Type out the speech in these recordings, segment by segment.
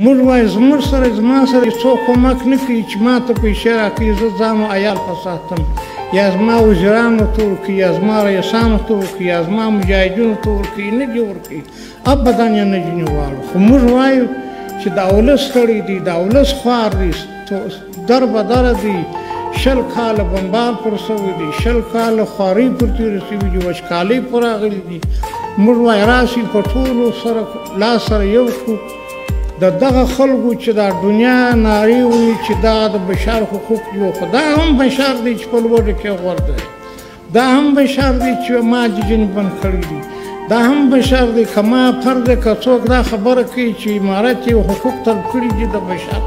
موږ وایو زموږ سره زما سره څوک کومک نه کوي چې ما ته پیسې راکړي زه ځان او عیال په ساتم یا زما وزیرانو ته ورکړي یا زما ریسانو ته ورکړي یا زما مجاهدینو ته ورکړي نه دي ورکړي ابدا یې نه دي غواړو خو موږ وایو چې دا ولس ستړی دی دا ولس خوار دی در بدره دی 20 کاله بمبار پر سوی دی 20 کاله خوارۍ پر تېره سوي دي وچکالۍ پر راغلي دي موږ وایو راسئ په ټولو سره لاس سره یو کړو د دغه خلکو چې دا دنیا نارې وایي چې دا د بشر حقوق دي خو دا هم بشر دی چې په لوږه کې غورځ دی دا هم بشر دی چې ما جنې بند کړي دي دا هم بشر دی که ما فرد که څوک دا خبره کوي چې امارت یې حقوق طلب کړي دي د بشر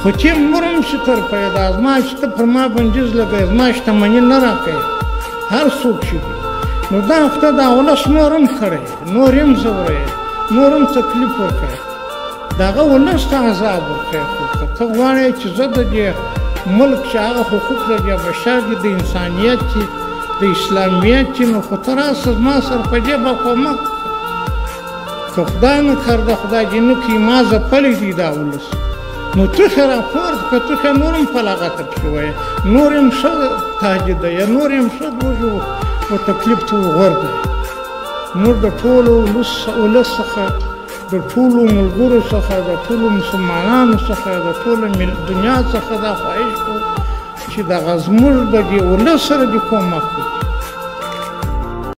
خو چې مرم چې تر پیدا زما چې ته پر ما بندیز لګوې زما شتمني نه راکوې هر څوک چې وي نو دا خدای دا ولس نور هم کړی نور هم ځوروي نور هم تکلیف ورکوي دغه ولس ته عذاب ورکوي خو که ته غواړې چې زه د دې ملک چې هغه حقوق د دې بشر دي د انسانیت دي د اسلامیت دي نو خو ته راسه زما سره په دې به کومک که خدای نه کرده خدای دې نه کړي ما ځپلی دي دا ولس نو توخې راپورته که توخې نور هم په لغته پسې وایې نور هم ښه تهدیده یا نور هم ښه وژو و تکلیف ته وغورځوي موږ د ټولو ولس څخه د ټولو ملګرو څخه د ټولو مسلمانانو څخه د ټولو دنیا څخه دا خواهش کوو چې دغه زموږ د دې ولس سره دې کومک وکړو